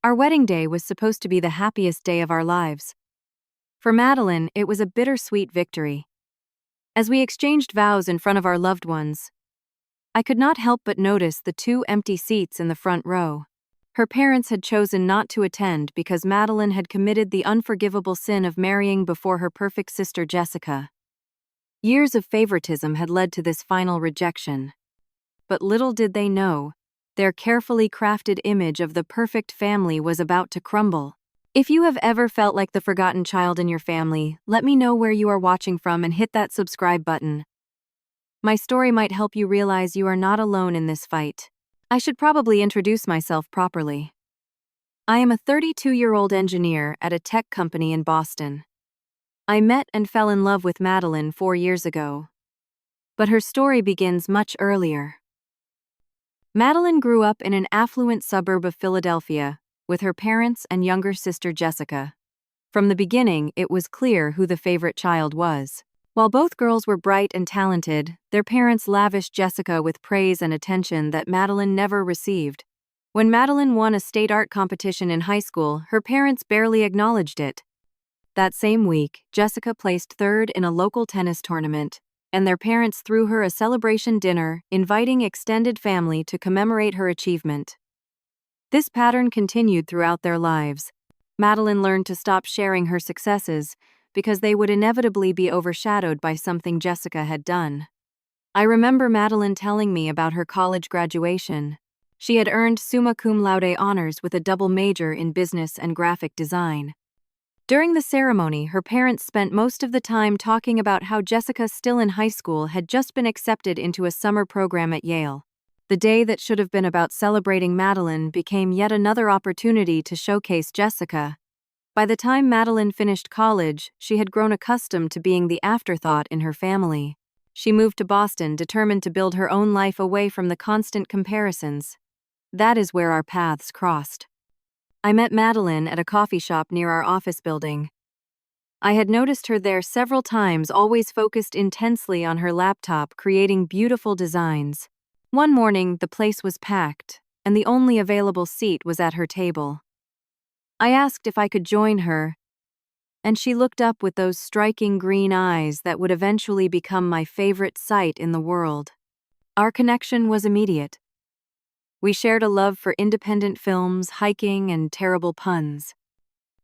Our wedding day was supposed to be the happiest day of our lives. For Madeline, it was a bittersweet victory. As we exchanged vows in front of our loved ones, I could not help but notice the 2 empty seats in the front row. Her parents had chosen not to attend because Madeline had committed the unforgivable sin of marrying before her perfect sister Jessica. Years of favoritism had led to this final rejection. But little did they know, their carefully crafted image of the perfect family was about to crumble. If you have ever felt like the forgotten child in your family, let me know where you are watching from and hit that subscribe button. My story might help you realize you are not alone in this fight. I should probably introduce myself properly. I am a 32-year-old engineer at a tech company in Boston. I met and fell in love with Madeline 4 years ago. But her story begins much earlier. Madeline grew up in an affluent suburb of Philadelphia, with her parents and younger sister Jessica. From the beginning, it was clear who the favorite child was. While both girls were bright and talented, their parents lavished Jessica with praise and attention that Madeline never received. When Madeline won a state art competition in high school, her parents barely acknowledged it. That same week, Jessica placed 3rd in a local tennis tournament, and their parents threw her a celebration dinner, inviting extended family to commemorate her achievement. This pattern continued throughout their lives. Madeline learned to stop sharing her successes because they would inevitably be overshadowed by something Jessica had done. I remember Madeline telling me about her college graduation. She had earned summa cum laude honors with a double major in business and graphic design. During the ceremony, her parents spent most of the time talking about how Jessica, still in high school, had just been accepted into a summer program at Yale. The day that should have been about celebrating Madeline became yet another opportunity to showcase Jessica. By the time Madeline finished college, she had grown accustomed to being the afterthought in her family. She moved to Boston, determined to build her own life away from the constant comparisons. That is where our paths crossed. I met Madeline at a coffee shop near our office building. I had noticed her there several times, always focused intensely on her laptop, creating beautiful designs. One morning, the place was packed, and the only available seat was at her table. I asked if I could join her, and she looked up with those striking green eyes that would eventually become my favorite sight in the world. Our connection was immediate. We shared a love for independent films, hiking, and terrible puns.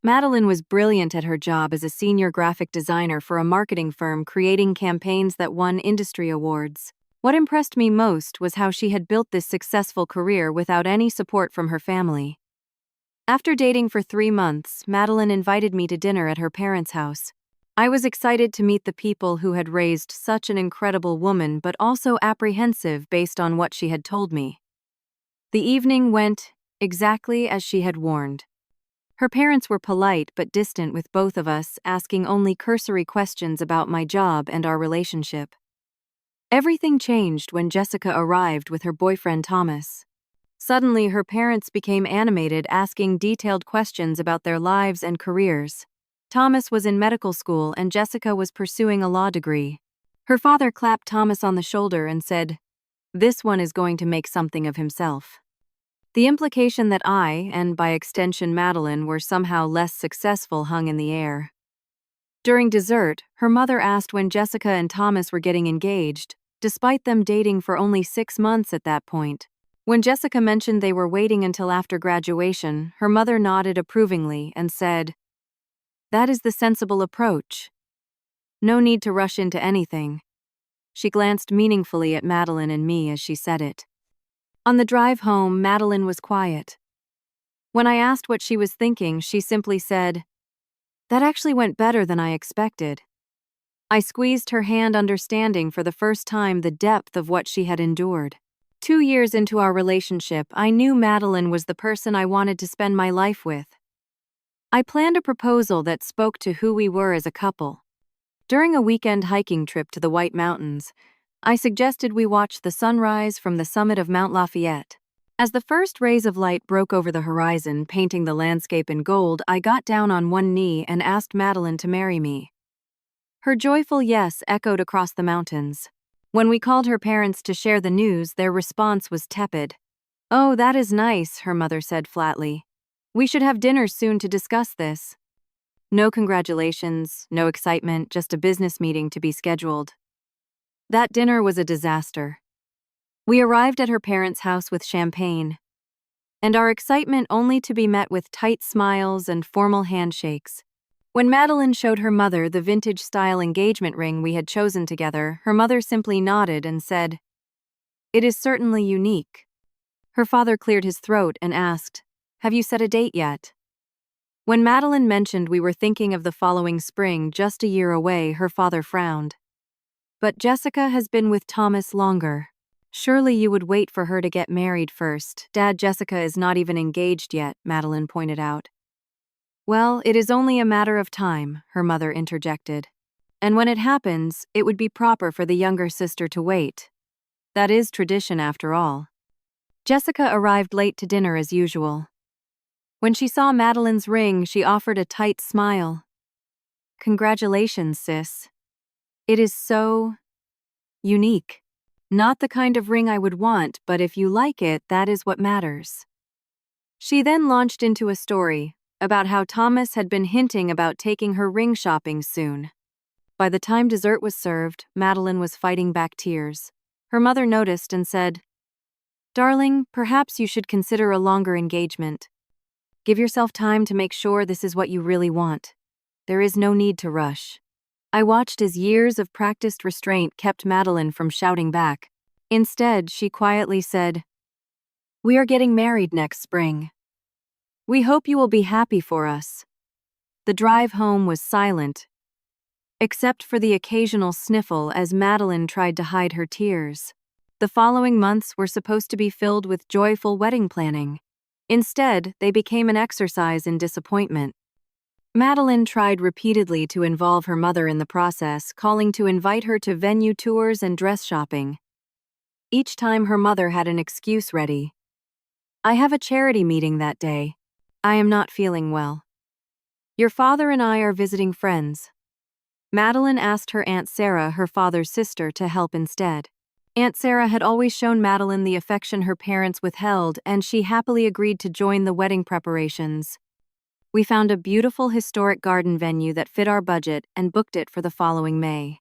Madeline was brilliant at her job as a senior graphic designer for a marketing firm, creating campaigns that won industry awards. What impressed me most was how she had built this successful career without any support from her family. After dating for 3 months, Madeline invited me to dinner at her parents' house. I was excited to meet the people who had raised such an incredible woman, but also apprehensive based on what she had told me. The evening went exactly as she had warned. Her parents were polite but distant with both of us, asking only cursory questions about my job and our relationship. Everything changed when Jessica arrived with her boyfriend Thomas. Suddenly, her parents became animated, asking detailed questions about their lives and careers. Thomas was in medical school and Jessica was pursuing a law degree. Her father clapped Thomas on the shoulder and said, "This one is going to make something of himself." The implication that I, and by extension Madeline, were somehow less successful hung in the air. During dessert, her mother asked when Jessica and Thomas were getting engaged, despite them dating for only 6 months at that point. When Jessica mentioned they were waiting until after graduation, her mother nodded approvingly and said, "That is the sensible approach. No need to rush into anything." She glanced meaningfully at Madeline and me as she said it. On the drive home, Madeline was quiet. When I asked what she was thinking, she simply said, "That actually went better than I expected." I squeezed her hand, understanding for the first time the depth of what she had endured. 2 years into our relationship, I knew Madeline was the person I wanted to spend my life with. I planned a proposal that spoke to who we were as a couple. During a weekend hiking trip to the White Mountains, I suggested we watch the sunrise from the summit of Mount Lafayette. As the first rays of light broke over the horizon, painting the landscape in gold, I got down on one knee and asked Madeline to marry me. Her joyful yes echoed across the mountains. When we called her parents to share the news, their response was tepid. "Oh, that is nice," her mother said flatly. We should have dinner soon to discuss this. No congratulations, no excitement, just a business meeting to be scheduled. That dinner was a disaster. We arrived at her parents' house with champagne, and our excitement only to be met with tight smiles and formal handshakes. When Madeline showed her mother the vintage-style engagement ring we had chosen together, her mother simply nodded and said, "It is certainly unique." Her father cleared his throat and asked, "Have you set a date yet?" When Madeline mentioned we were thinking of the following spring, just a year away, her father frowned. "But Jessica has been with Thomas longer. Surely you would wait for her to get married first." "Dad, Jessica is not even engaged yet," Madeline pointed out. "Well, it is only a matter of time," her mother interjected. "And when it happens, it would be proper for the younger sister to wait. That is tradition after all." Jessica arrived late to dinner as usual. When she saw Madeline's ring, she offered a tight smile. "Congratulations, sis. It is so unique. Not the kind of ring I would want, but if you like it, that is what matters." She then launched into a story about how Thomas had been hinting about taking her ring shopping soon. By the time dessert was served, Madeline was fighting back tears. Her mother noticed and said, "Darling, perhaps you should consider a longer engagement. Give yourself time to make sure this is what you really want. There is no need to rush." I watched as years of practiced restraint kept Madeline from shouting back. Instead, she quietly said, "We are getting married next spring. We hope you will be happy for us." The drive home was silent, except for the occasional sniffle as Madeline tried to hide her tears. The following months were supposed to be filled with joyful wedding planning. Instead, they became an exercise in disappointment. Madeline tried repeatedly to involve her mother in the process, calling to invite her to venue tours and dress shopping. Each time her mother had an excuse ready. "I have a charity meeting that day. I am not feeling well. Your father and I are visiting friends." Madeline asked her Aunt Sarah, her father's sister, to help instead. Aunt Sarah had always shown Madeline the affection her parents withheld, and she happily agreed to join the wedding preparations. We found a beautiful historic garden venue that fit our budget and booked it for the following May.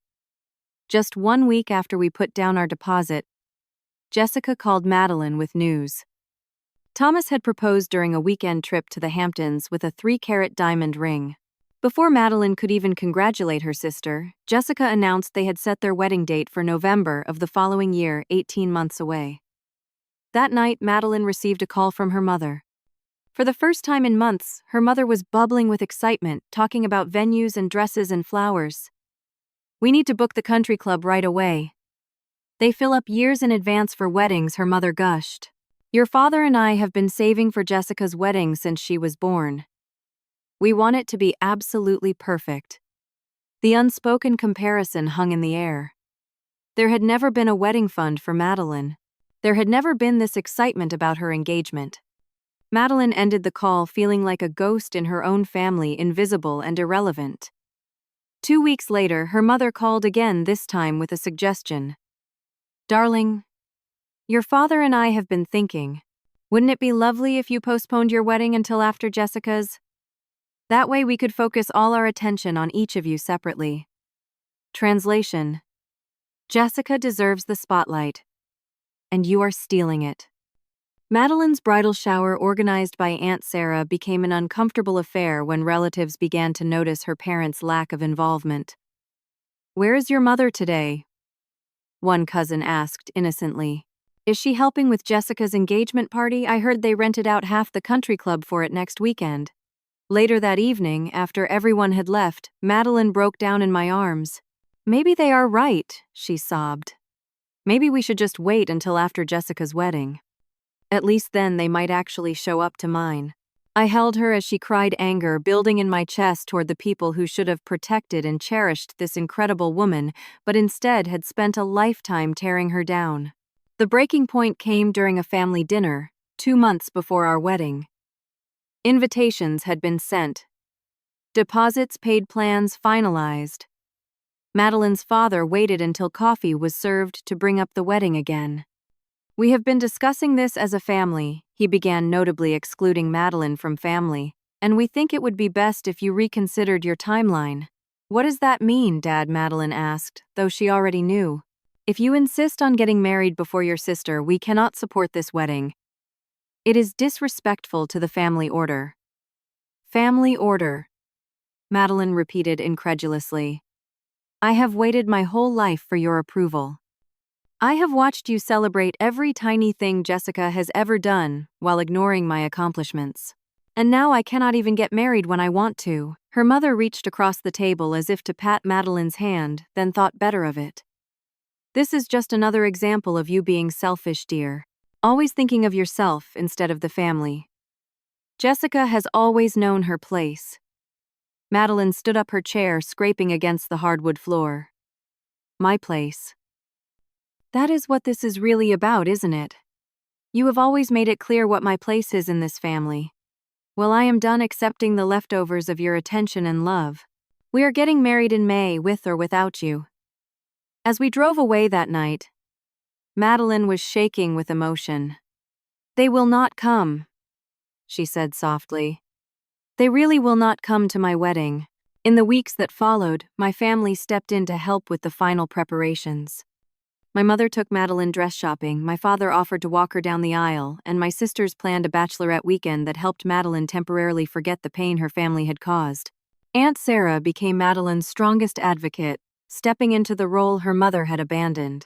Just 1 week after we put down our deposit, Jessica called Madeline with news. Thomas had proposed during a weekend trip to the Hamptons with a 3-carat diamond ring. Before Madeline could even congratulate her sister, Jessica announced they had set their wedding date for November of the following year, 18 months away. That night, Madeline received a call from her mother. For the first time in months, her mother was bubbling with excitement, talking about venues and dresses and flowers. "We need to book the country club right away. They fill up years in advance for weddings," her mother gushed. "Your father and I have been saving for Jessica's wedding since she was born. We want it to be absolutely perfect." The unspoken comparison hung in the air. There had never been a wedding fund for Madeline. There had never been this excitement about her engagement. Madeline ended the call feeling like a ghost in her own family, invisible and irrelevant. 2 weeks later, her mother called again, this time with a suggestion. "Darling, your father and I have been thinking. Wouldn't it be lovely if you postponed your wedding until after Jessica's? That way we could focus all our attention on each of you separately." Translation: Jessica deserves the spotlight, and you are stealing it. Madeline's bridal shower, organized by Aunt Sarah, became an uncomfortable affair when relatives began to notice her parents' lack of involvement. "Where is your mother today?" one cousin asked innocently. "Is she helping with Jessica's engagement party? I heard they rented out half the country club for it next weekend." Later that evening, after everyone had left, Madeline broke down in my arms. "Maybe they are right," she sobbed. "Maybe we should just wait until after Jessica's wedding. At least then they might actually show up to mine." I held her as she cried, anger building in my chest toward the people who should have protected and cherished this incredible woman, but instead had spent a lifetime tearing her down. The breaking point came during a family dinner, 2 months before our wedding. Invitations had been sent. Deposits paid, plans finalized. Madeline's father waited until coffee was served to bring up the wedding again. "We have been discussing this as a family," he began, notably excluding Madeline from family. "And we think it would be best if you reconsidered your timeline." "What does that mean, Dad?" Madeline asked, though she already knew. "If you insist on getting married before your sister, we cannot support this wedding. It is disrespectful to the family order." "Family order," Madeline repeated incredulously. "I have waited my whole life for your approval. I have watched you celebrate every tiny thing Jessica has ever done while ignoring my accomplishments. And now I cannot even get married when I want to." Her mother reached across the table as if to pat Madeline's hand, then thought better of it. "This is just another example of you being selfish, dear. Always thinking of yourself instead of the family. Jessica has always known her place." Madeline stood up, her chair scraping against the hardwood floor. "My place. That is what this is really about, isn't it? You have always made it clear what my place is in this family. Well, I am done accepting the leftovers of your attention and love. We are getting married in May, with or without you." As we drove away that night, Madeline was shaking with emotion. "They will not come," she said softly. "They really will not come to my wedding." In the weeks that followed, my family stepped in to help with the final preparations. My mother took Madeline dress shopping, my father offered to walk her down the aisle, and my sisters planned a bachelorette weekend that helped Madeline temporarily forget the pain her family had caused. Aunt Sarah became Madeline's strongest advocate, stepping into the role her mother had abandoned.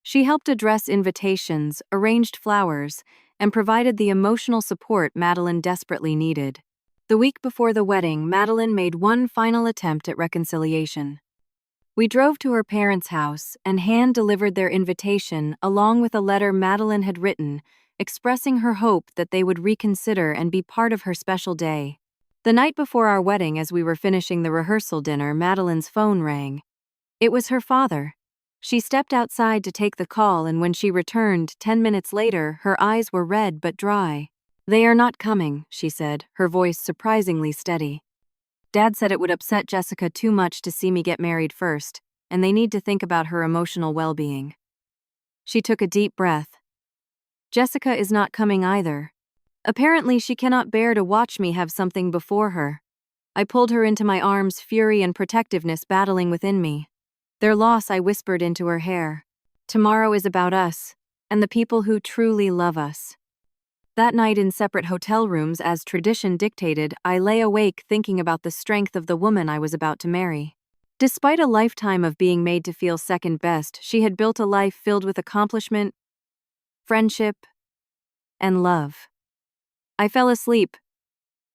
She helped address invitations, arranged flowers, and provided the emotional support Madeline desperately needed. The week before the wedding, Madeline made one final attempt at reconciliation. We drove to her parents' house and hand-delivered their invitation along with a letter Madeline had written, expressing her hope that they would reconsider and be part of her special day. The night before our wedding, as we were finishing the rehearsal dinner, Madeline's phone rang. It was her father. She stepped outside to take the call, and when she returned 10 minutes later, her eyes were red but dry. "They are not coming," she said, her voice surprisingly steady. "Dad said it would upset Jessica too much to see me get married first, and they need to think about her emotional well-being." She took a deep breath. "Jessica is not coming either. Apparently she cannot bear to watch me have something before her." I pulled her into my arms, fury and protectiveness battling within me. "Their loss," I whispered into her hair. "Tomorrow is about us, and the people who truly love us." That night, in separate hotel rooms as tradition dictated, I lay awake thinking about the strength of the woman I was about to marry. Despite a lifetime of being made to feel second best, she had built a life filled with accomplishment, friendship, and love. I fell asleep,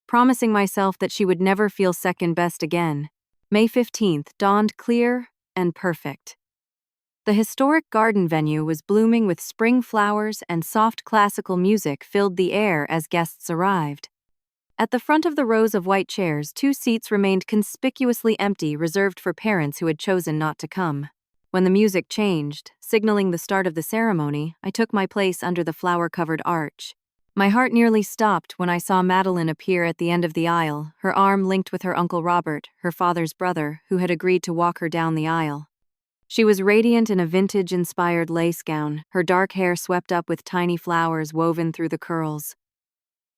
promising myself that she would never feel second best again. May 15th dawned clear and perfect. The historic garden venue was blooming with spring flowers, and soft classical music filled the air as guests arrived. At the front of the rows of white chairs, 2 seats remained conspicuously empty, reserved for parents who had chosen not to come. When the music changed, signaling the start of the ceremony, I took my place under the flower-covered arch. My heart nearly stopped when I saw Madeline appear at the end of the aisle, her arm linked with her Uncle Robert, her father's brother, who had agreed to walk her down the aisle. She was radiant in a vintage-inspired lace gown, her dark hair swept up with tiny flowers woven through the curls.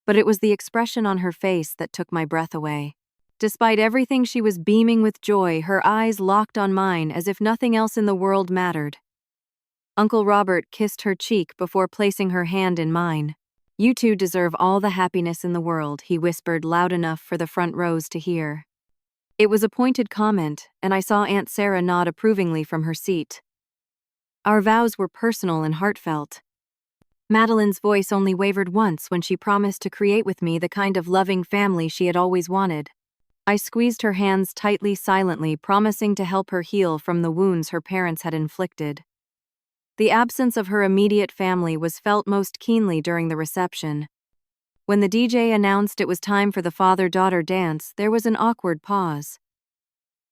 But it was the expression on her face that took my breath away. Despite everything, she was beaming with joy, her eyes locked on mine as if nothing else in the world mattered. Uncle Robert kissed her cheek before placing her hand in mine. "You two deserve all the happiness in the world," he whispered loud enough for the front rows to hear. It was a pointed comment, and I saw Aunt Sarah nod approvingly from her seat. Our vows were personal and heartfelt. Madeline's voice only wavered once when she promised to create with me the kind of loving family she had always wanted. I squeezed her hands tightly, silently, promising to help her heal from the wounds her parents had inflicted. The absence of her immediate family was felt most keenly during the reception. When the DJ announced it was time for the father-daughter dance, there was an awkward pause.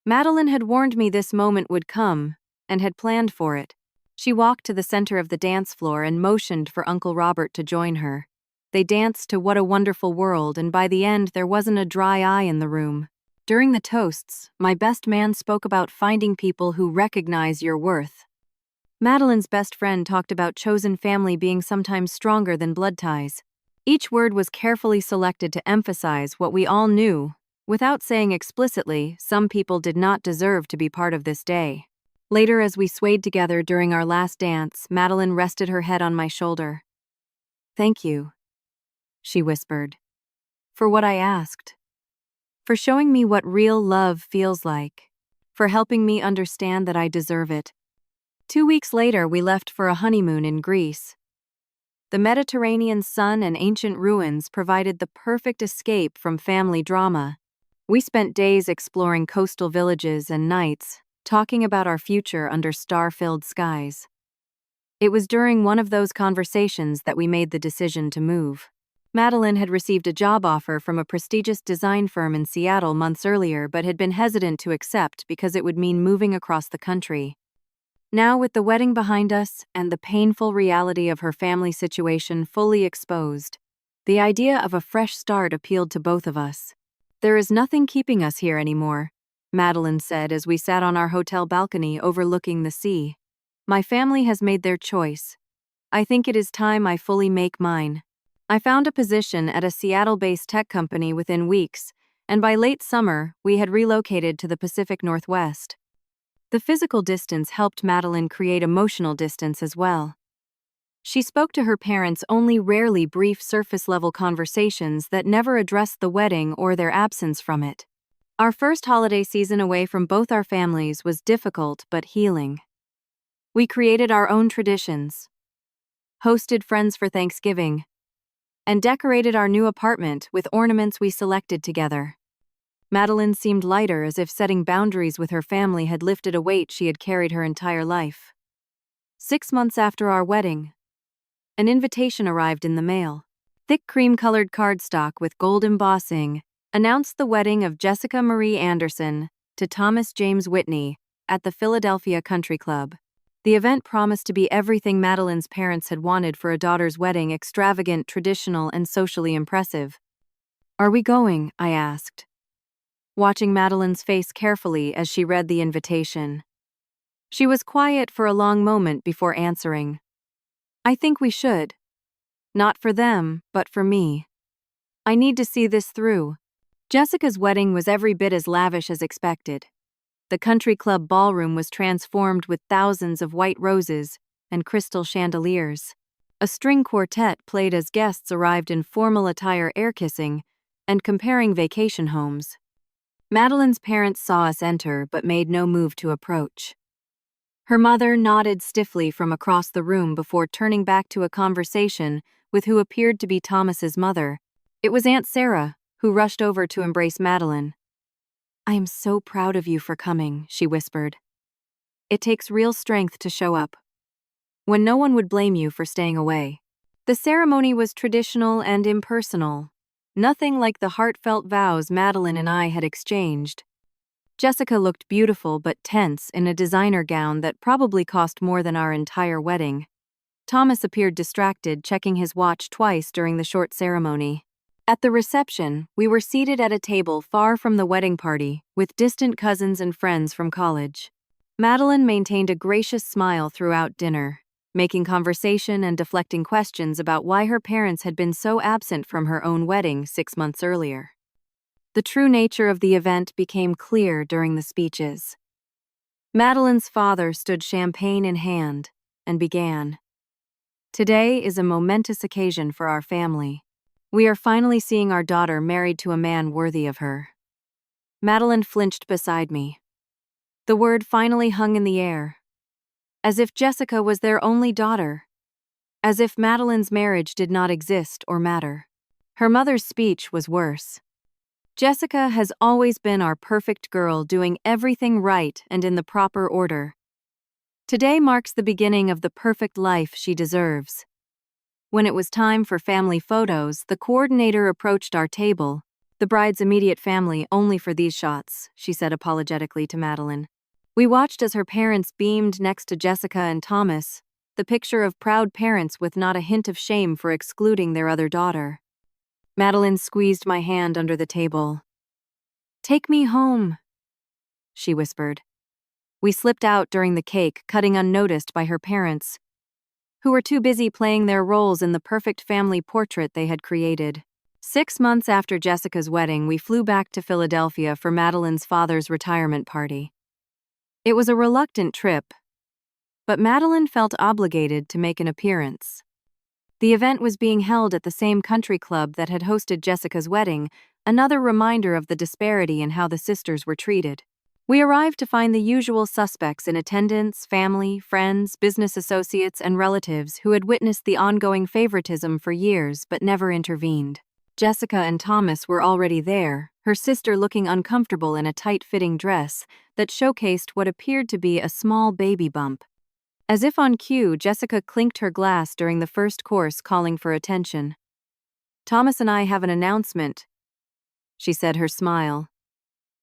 Madeline had warned me this moment would come, and had planned for it. She walked to the center of the dance floor and motioned for Uncle Robert to join her. They danced to "What a Wonderful World," and by the end there wasn't a dry eye in the room. During the toasts, my best man spoke about finding people who recognize your worth. Madeline's best friend talked about chosen family being sometimes stronger than blood ties. Each word was carefully selected to emphasize what we all knew. Without saying explicitly, some people did not deserve to be part of this day. Later, as we swayed together during our last dance, Madeline rested her head on my shoulder. "Thank you," she whispered, "for what I asked. For showing me what real love feels like. For helping me understand that I deserve it." 2 weeks later, we left for a honeymoon in Greece. The Mediterranean sun and ancient ruins provided the perfect escape from family drama. We spent days exploring coastal villages and nights, talking about our future under star-filled skies. It was during one of those conversations that we made the decision to move. Madeline had received a job offer from a prestigious design firm in Seattle months earlier but had been hesitant to accept because it would mean moving across the country. Now, with the wedding behind us and the painful reality of her family situation fully exposed, the idea of a fresh start appealed to both of us. "There is nothing keeping us here anymore," Madeline said as we sat on our hotel balcony overlooking the sea. "My family has made their choice. I think it is time I fully make mine." I found a position at a Seattle-based tech company within weeks, and by late summer, we had relocated to the Pacific Northwest. The physical distance helped Madeline create emotional distance as well. She spoke to her parents only rarely brief surface-level conversations that never addressed the wedding or their absence from it. Our first holiday season away from both our families was difficult but healing. We created our own traditions, hosted friends for Thanksgiving, and decorated our new apartment with ornaments we selected together. Madeline seemed lighter, as if setting boundaries with her family had lifted a weight she had carried her entire life. 6 months after our wedding, an invitation arrived in the mail. Thick cream-colored cardstock with gold embossing announced the wedding of Jessica Marie Anderson to Thomas James Whitney at the Philadelphia Country Club. The event promised to be everything Madeline's parents had wanted for a daughter's wedding: extravagant, traditional, and socially impressive. "Are we going?" I asked, watching Madeline's face carefully as she read the invitation. She was quiet for a long moment before answering. "I think we should. Not for them, but for me. I need to see this through." Jessica's wedding was every bit as lavish as expected. The country club ballroom was transformed with thousands of white roses and crystal chandeliers. A string quartet played as guests arrived in formal attire, air-kissing and comparing vacation homes. Madeline's parents saw us enter but made no move to approach. Her mother nodded stiffly from across the room before turning back to a conversation with who appeared to be Thomas's mother. It was Aunt Sarah, who rushed over to embrace Madeline. "I am so proud of you for coming," she whispered. "It takes real strength to show up when no one would blame you for staying away." The ceremony was traditional and impersonal, nothing like the heartfelt vows Madeline and I had exchanged. Jessica looked beautiful but tense in a designer gown that probably cost more than our entire wedding. Thomas appeared distracted, checking his watch twice during the short ceremony. At the reception, we were seated at a table far from the wedding party, with distant cousins and friends from college. Madeline maintained a gracious smile throughout dinner, making conversation and deflecting questions about why her parents had been so absent from her own wedding 6 months earlier. The true nature of the event became clear during the speeches. Madeline's father stood champagne in hand and began. "Today is a momentous occasion for our family. We are finally seeing our daughter married to a man worthy of her." Madeline flinched beside me. The word finally hung in the air, as if Jessica was their only daughter, as if Madeline's marriage did not exist or matter. Her mother's speech was worse. "Jessica has always been our perfect girl, doing everything right and in the proper order. Today marks the beginning of the perfect life she deserves." When it was time for family photos, the coordinator approached our table. "The bride's immediate family only for these shots," she said apologetically to Madeline. We watched as her parents beamed next to Jessica and Thomas, the picture of proud parents with not a hint of shame for excluding their other daughter. Madeline squeezed my hand under the table. "Take me home," she whispered. We slipped out during the cake cutting unnoticed by her parents, who were too busy playing their roles in the perfect family portrait they had created. 6 months after Jessica's wedding, we flew back to Philadelphia for Madeline's father's retirement party. It was a reluctant trip, but Madeline felt obligated to make an appearance. The event was being held at the same country club that had hosted Jessica's wedding, another reminder of the disparity in how the sisters were treated. We arrived to find the usual suspects in attendance: family, friends, business associates, and relatives who had witnessed the ongoing favoritism for years but never intervened. Jessica and Thomas were already there, her sister looking uncomfortable in a tight-fitting dress that showcased what appeared to be a small baby bump. As if on cue, Jessica clinked her glass during the first course, calling for attention. "Thomas and I have an announcement," she said, her smile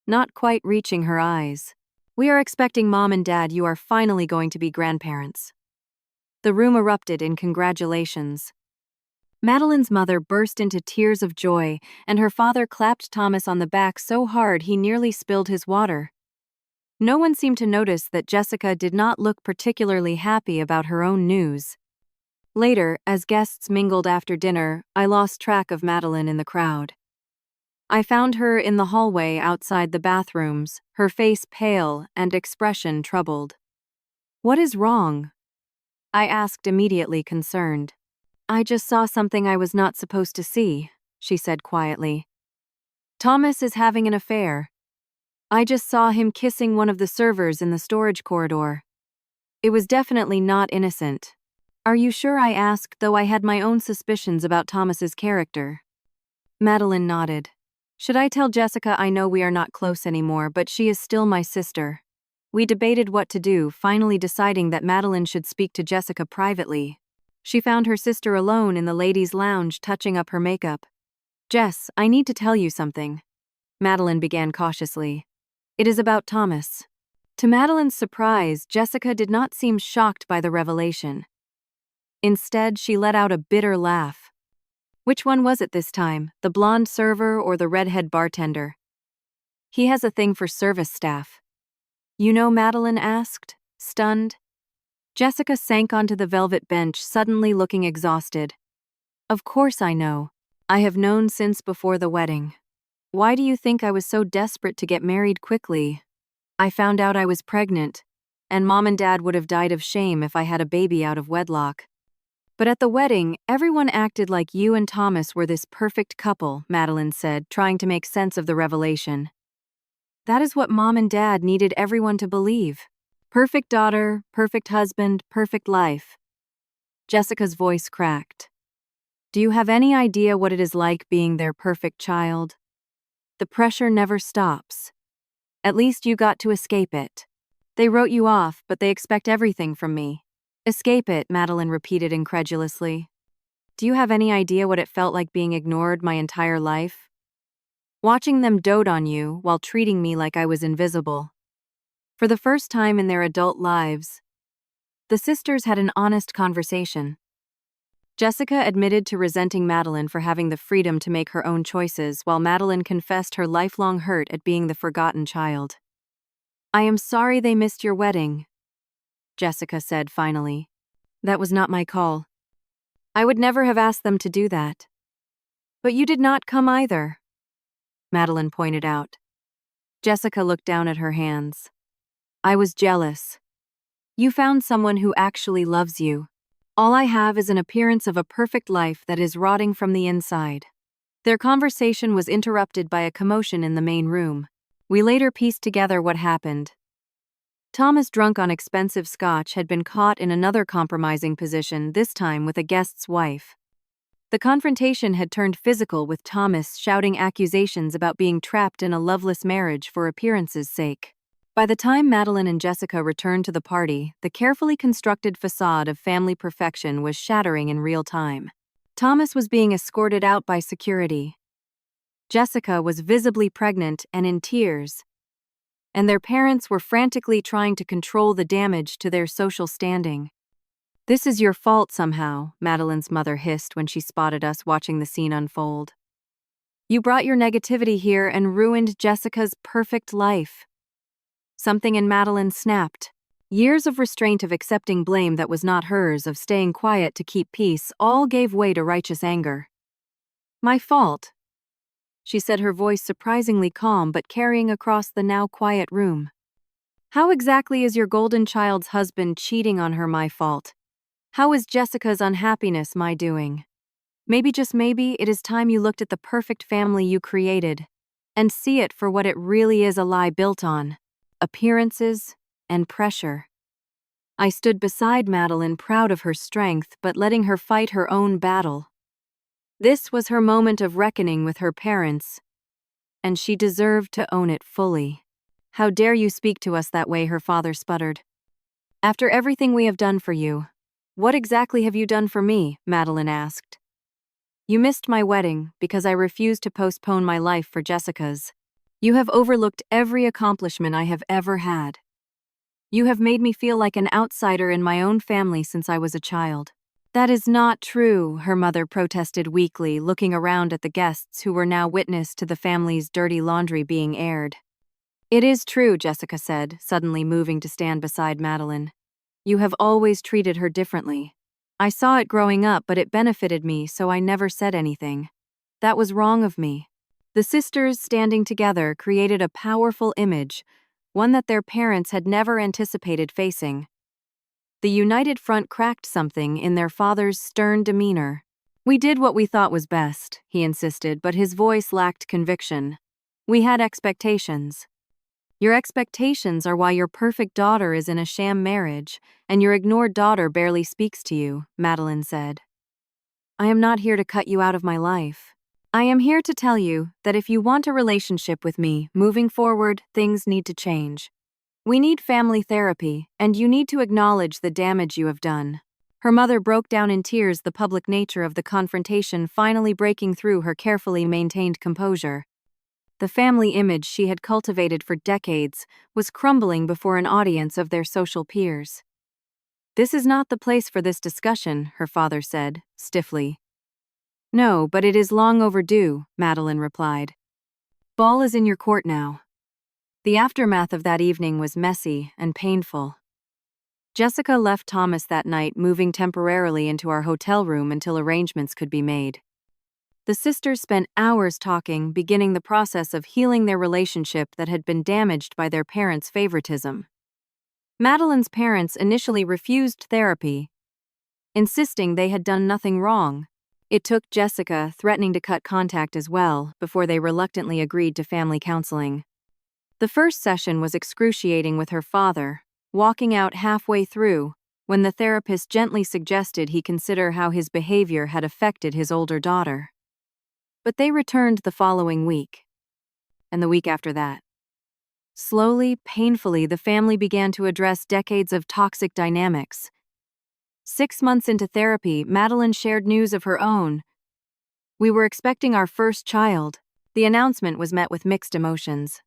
not quite reaching her eyes. "We are expecting Mom and Dad. You are finally going to be grandparents." The room erupted in congratulations. Madeline's mother burst into tears of joy, and her father clapped Thomas on the back so hard he nearly spilled his water. No one seemed to notice that Jessica did not look particularly happy about her own news. Later, as guests mingled after dinner, I lost track of Madeline in the crowd. I found her in the hallway outside the bathrooms, her face pale and expression troubled. "What is wrong?" I asked, immediately concerned. "I just saw something I was not supposed to see," she said quietly. "Thomas is having an affair. I just saw him kissing one of the servers in the storage corridor. It was definitely not innocent." "Are you sure?" I asked, though I had my own suspicions about Thomas's character. Madeline nodded. "Should I tell Jessica? I know we are not close anymore, but she is still my sister." We debated what to do, finally deciding that Madeline should speak to Jessica privately. She found her sister alone in the ladies' lounge, touching up her makeup. "Jess, I need to tell you something," Madeline began cautiously. "It is about Thomas." To Madeline's surprise, Jessica did not seem shocked by the revelation. Instead, she let out a bitter laugh. "Which one was it this time, the blonde server or the redhead bartender?" "He has a thing for service staff." "You know?" Madeline asked, stunned. Jessica sank onto the velvet bench, suddenly looking exhausted. "Of course I know. I have known since before the wedding. Why do you think I was so desperate to get married quickly? I found out I was pregnant, and Mom and Dad would have died of shame if I had a baby out of wedlock. But at the wedding, everyone acted like you and Thomas were this perfect couple," Madeline said, trying to make sense of the revelation. "That is what Mom and Dad needed everyone to believe. Perfect daughter, perfect husband, perfect life." Jessica's voice cracked. "Do you have any idea what it is like being their perfect child? The pressure never stops. At least you got to escape it. They wrote you off, but they expect everything from me." "Escape it," Madeline repeated incredulously. "Do you have any idea what it felt like being ignored my entire life? Watching them dote on you while treating me like I was invisible." For the first time in their adult lives, the sisters had an honest conversation. Jessica admitted to resenting Madeline for having the freedom to make her own choices, while Madeline confessed her lifelong hurt at being the forgotten child. "I am sorry they missed your wedding," Jessica said finally. "That was not my call. I would never have asked them to do that." "But you did not come either," Madeline pointed out. Jessica looked down at her hands. "I was jealous. You found someone who actually loves you. All I have is an appearance of a perfect life that is rotting from the inside." Their conversation was interrupted by a commotion in the main room. We later pieced together what happened. Thomas, drunk on expensive scotch, had been caught in another compromising position, this time with a guest's wife. The confrontation had turned physical, with Thomas shouting accusations about being trapped in a loveless marriage for appearance's sake. By the time Madeline and Jessica returned to the party, the carefully constructed facade of family perfection was shattering in real time. Thomas was being escorted out by security. Jessica was visibly pregnant and in tears, and their parents were frantically trying to control the damage to their social standing. "This is your fault somehow," Madeline's mother hissed when she spotted us watching the scene unfold. "You brought your negativity here and ruined Jessica's perfect life." Something in Madeline snapped. Years of restraint, of accepting blame that was not hers, of staying quiet to keep peace, all gave way to righteous anger. "My fault," she said, her voice surprisingly calm but carrying across the now quiet room. "How exactly is your golden child's husband cheating on her my fault? How is Jessica's unhappiness my doing? Maybe, just maybe, it is time you looked at the perfect family you created and see it for what it really is, a lie built on appearances and pressure." I stood beside Madeline, proud of her strength but letting her fight her own battle. This was her moment of reckoning with her parents, and she deserved to own it fully. "How dare you speak to us that way?" her father sputtered. "After everything we have done for you." "What exactly have you done for me?" Madeline asked. "You missed my wedding because I refused to postpone my life for Jessica's. You have overlooked every accomplishment I have ever had. You have made me feel like an outsider in my own family since I was a child." "That is not true," her mother protested weakly, looking around at the guests who were now witness to the family's dirty laundry being aired. "It is true," Jessica said, suddenly moving to stand beside Madeline. "You have always treated her differently. I saw it growing up, but it benefited me, so I never said anything. That was wrong of me." The sisters, standing together, created a powerful image, one that their parents had never anticipated facing. The united front cracked something in their father's stern demeanor. "We did what we thought was best," he insisted, but his voice lacked conviction. "We had expectations." "Your expectations are why your perfect daughter is in a sham marriage, and your ignored daughter barely speaks to you," Madeline said. "I am not here to cut you out of my life. I am here to tell you that if you want a relationship with me, moving forward, things need to change. We need family therapy, and you need to acknowledge the damage you have done." Her mother broke down in tears, the public nature of the confrontation finally breaking through her carefully maintained composure. The family image she had cultivated for decades was crumbling before an audience of their social peers. "This is not the place for this discussion," her father said, stiffly. "No, but it is long overdue," Madeline replied. "Ball is in your court now." The aftermath of that evening was messy and painful. Jessica left Thomas that night, moving temporarily into our hotel room until arrangements could be made. The sisters spent hours talking, beginning the process of healing their relationship that had been damaged by their parents' favoritism. Madeline's parents initially refused therapy, insisting they had done nothing wrong. It took Jessica threatening to cut contact as well before they reluctantly agreed to family counseling. The first session was excruciating, with her father walking out halfway through when the therapist gently suggested he consider how his behavior had affected his older daughter. But they returned the following week, and the week after that. Slowly, painfully, the family began to address decades of toxic dynamics. 6 months into therapy, Madeline shared news of her own. "We were expecting our first child." The announcement was met with mixed emotions.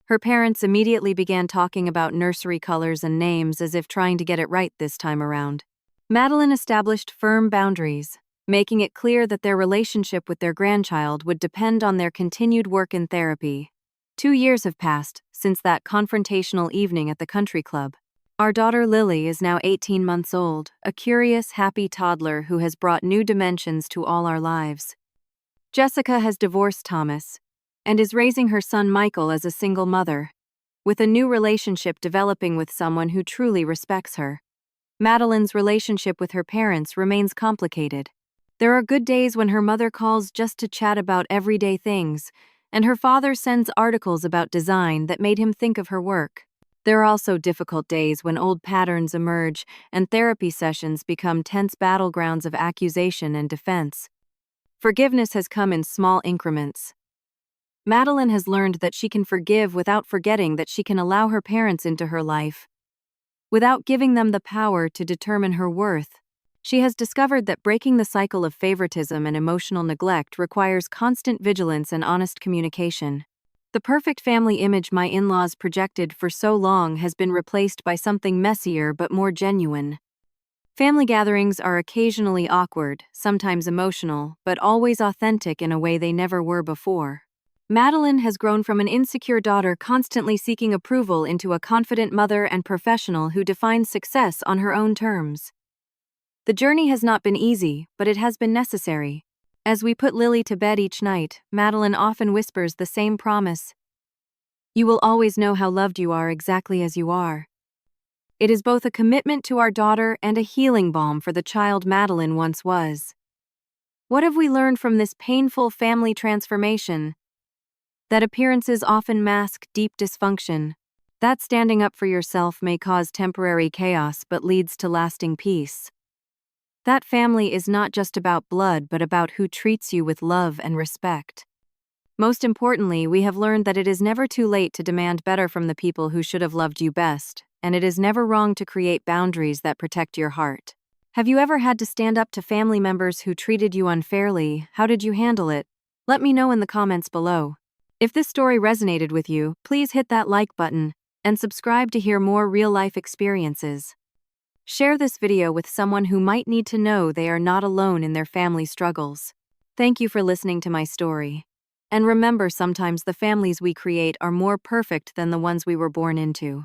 Her parents immediately began talking about nursery colors and names, as if trying to get it right this time around. Madeline established firm boundaries, making it clear that their relationship with their grandchild would depend on their continued work in therapy. 2 years have passed since that confrontational evening at the country club. Our daughter Lily is now 18 months old, a curious, happy toddler who has brought new dimensions to all our lives. Jessica has divorced Thomas and is raising her son Michael as a single mother, with a new relationship developing with someone who truly respects her. Madeline's relationship with her parents remains complicated. There are good days when her mother calls just to chat about everyday things, and her father sends articles about design that made him think of her work. There are also difficult days when old patterns emerge and therapy sessions become tense battlegrounds of accusation and defense. Forgiveness has come in small increments. Madeline has learned that she can forgive without forgetting that she can allow her parents into her life, without giving them the power to determine her worth. She has discovered that breaking the cycle of favoritism and emotional neglect requires constant vigilance and honest communication. The perfect family image my in-laws projected for so long has been replaced by something messier but more genuine. Family gatherings are occasionally awkward, sometimes emotional, but always authentic in a way they never were before. Madeline has grown from an insecure daughter constantly seeking approval into a confident mother and professional who defines success on her own terms. The journey has not been easy, but it has been necessary. As we put Lily to bed each night, Madeline often whispers the same promise: "You will always know how loved you are exactly as you are." It is both a commitment to our daughter and a healing balm for the child Madeline once was. What have we learned from this painful family transformation? That appearances often mask deep dysfunction. That standing up for yourself may cause temporary chaos but leads to lasting peace. That family is not just about blood but about who treats you with love and respect. Most importantly, we have learned that it is never too late to demand better from the people who should have loved you best, and it is never wrong to create boundaries that protect your heart. Have you ever had to stand up to family members who treated you unfairly? How did you handle it? Let me know in the comments below. If this story resonated with you, please hit that like button and subscribe to hear more real-life experiences. Share this video with someone who might need to know they are not alone in their family struggles. Thank you for listening to my story. And remember, sometimes the families we create are more perfect than the ones we were born into.